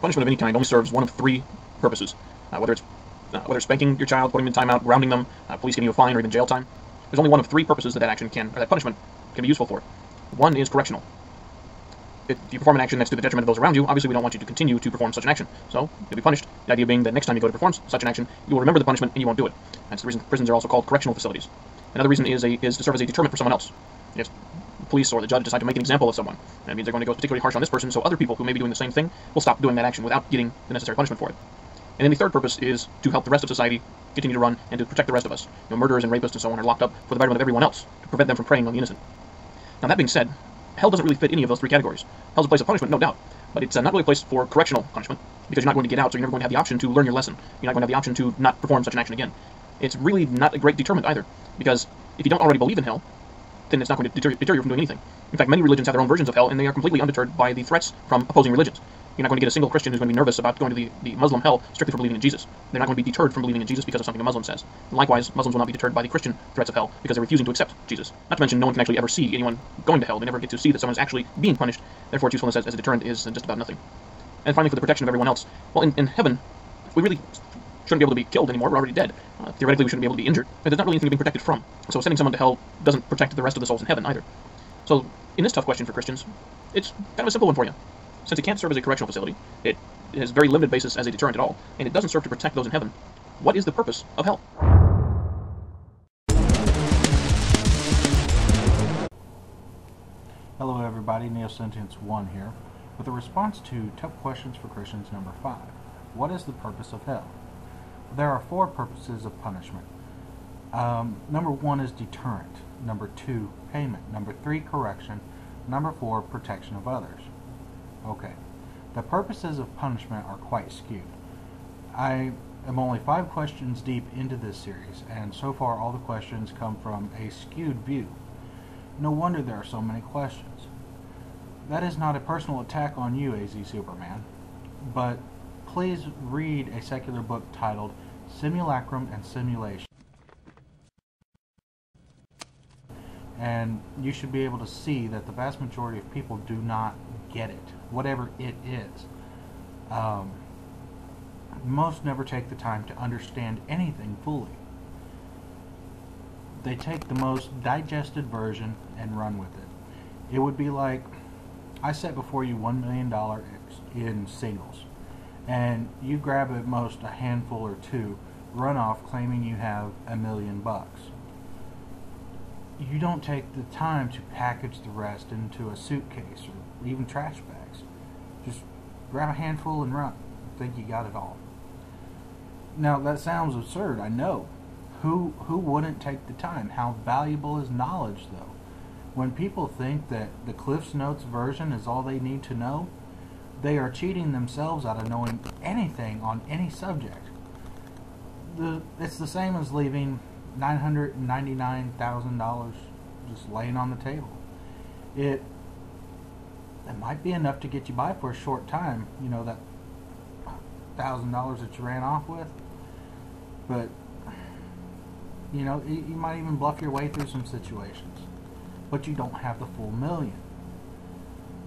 Punishment of any kind only serves one of three purposes, whether it's spanking your child, putting them in timeout, grounding them, police giving you a fine, or even jail time. There's only one of three purposes that punishment can be useful for. One is correctional. If you perform an action that's to the detriment of those around you, obviously we don't want you to continue to perform such an action. So you'll be punished. The idea being that next time you go to perform such an action, you will remember the punishment and you won't do it. That's the reason prisons are also called correctional facilities. Another reason is to serve as a deterrent for someone else. If police or the judge decide to make an example of someone, that means they're going to go particularly harsh on this person, so other people who may be doing the same thing will stop doing that action without getting the necessary punishment for it. And then the third purpose is to help the rest of society continue to run and to protect the rest of us. Murderers and rapists and so on are locked up for the betterment of everyone else, to prevent them from preying on the innocent. Now that being said, hell doesn't really fit any of those three categories. Hell's a place of punishment, no doubt, but it's not really a place for correctional punishment, because you're not going to get out, so you're never going to have the option to learn your lesson. You're not going to have the option to not perform such an action again. It's really not a great deterrent either, because if you don't already believe in hell, then it's not going to deter you from doing anything. In fact, many religions have their own versions of hell, and they are completely undeterred by the threats from opposing religions. You're not going to get a single Christian who's going to be nervous about going to the Muslim hell strictly for believing in Jesus. They're not going to be deterred from believing in Jesus because of something a Muslim says. And likewise, Muslims will not be deterred by the Christian threats of hell because they're refusing to accept Jesus. Not to mention, no one can actually ever see anyone going to hell. They never get to see that someone is actually being punished. Therefore, its usefulness as a deterrent is just about nothing. And finally, for the protection of everyone else, well, in heaven, we really shouldn't be able to be killed anymore. We're already dead. Theoretically, we shouldn't be able to be injured. But there's not really anything to be protected from. So sending someone to hell doesn't protect the rest of the souls in heaven either. So, in this tough question for Christians, it's kind of a simple one for you. Since it can't serve as a correctional facility, it has very limited basis as a deterrent at all, and it doesn't serve to protect those in heaven, what is the purpose of hell? Hello everybody, Neosentience 1 here, with a response to Tough Questions for Christians number 5. What is the purpose of hell? There are 4 purposes of punishment. Number 1 is deterrent. Number 2, payment. Number 3, correction. Number 4, protection of others. Okay, the purposes of punishment are quite skewed. I am only 5 questions deep into this series, and so far all the questions come from a skewed view. No wonder there are so many questions. That is not a personal attack on you, AZ Superman, but please read a secular book titled Simulacrum and Simulation. And you should be able to see that the vast majority of people do not get it, whatever it is. Most never take the time to understand anything fully. They take the most digested version and run with it. It would be like, I set before you $1 million in singles, and you grab at most a handful or 2, run off claiming you have $1 million. You don't take the time to package the rest into a suitcase or even trash bags. Just grab a handful and run. Think you got it all. Now that sounds absurd, I know. Who wouldn't take the time? How valuable is knowledge, though? When people think that the Cliff's Notes version is all they need to know, they are cheating themselves out of knowing anything on any subject. It's the same as leaving $999,000 just laying on the table. It might be enough to get you by for a short time, you know, that $1,000 that you ran off with, but you know, you might even bluff your way through some situations, but you don't have the full $1 million.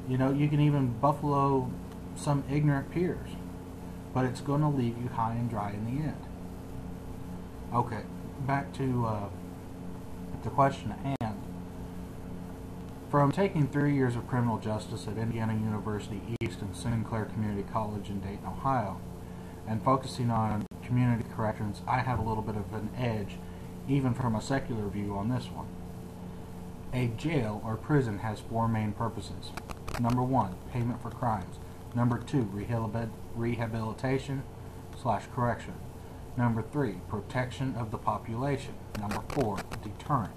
You know, you can even buffalo some ignorant peers, but it's going to leave you high and dry in the end. Okay, back to the question at hand. From taking 3 years of criminal justice at Indiana University East and Sinclair Community College in Dayton, Ohio, and focusing on community corrections, I have a little bit of an edge, even from a secular view on this one. A jail or prison has 4 main purposes. Number 1, payment for crimes. Number 2, rehabilitation/correction. Number 3, protection of the population. Number 4, deterrent.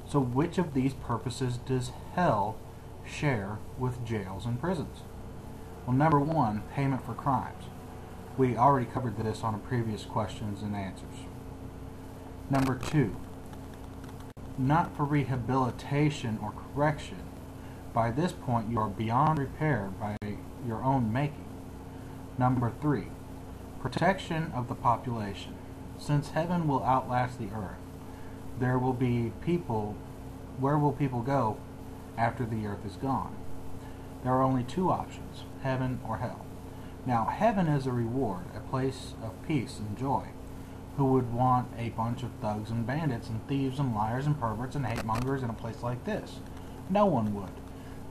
So which of these purposes does hell share with jails and prisons? Well, number 1, payment for crimes. We already covered this on a previous questions and answers. Number 2, not for rehabilitation or correction. By this point, you are beyond repair by your own making. Number 3, protection of the population. Since heaven will outlast the earth, there will be people. Where will people go after the earth is gone? There are only 2 options, heaven or hell. Now, heaven is a reward, a place of peace and joy. Who would want a bunch of thugs and bandits and thieves and liars and perverts and hate mongers in a place like this? No one would.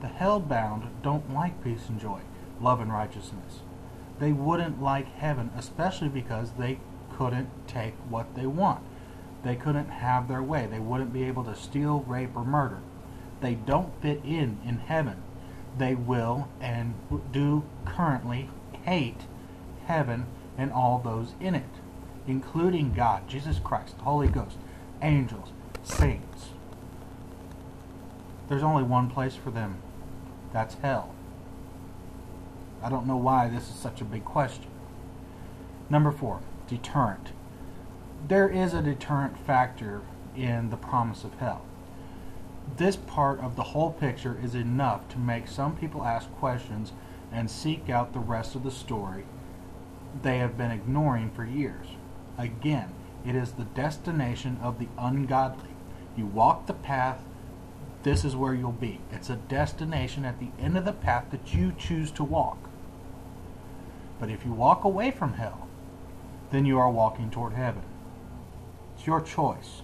The hell-bound don't like peace and joy, love and righteousness. They wouldn't like heaven, especially because they couldn't take what they want. They couldn't have their way. They wouldn't be able to steal, rape, or murder. They don't fit in heaven. They will and do currently hate heaven and all those in it, including God, Jesus Christ, the Holy Ghost, angels, saints. There's only one place for them. That's hell. I don't know why this is such a big question. Number 4, deterrent. There is a deterrent factor in the promise of hell. This part of the whole picture is enough to make some people ask questions and seek out the rest of the story they have been ignoring for years. Again, it is the destination of the ungodly. You walk the path, this is where you'll be. It's a destination at the end of the path that you choose to walk. But if you walk away from hell, then you are walking toward heaven. It's your choice.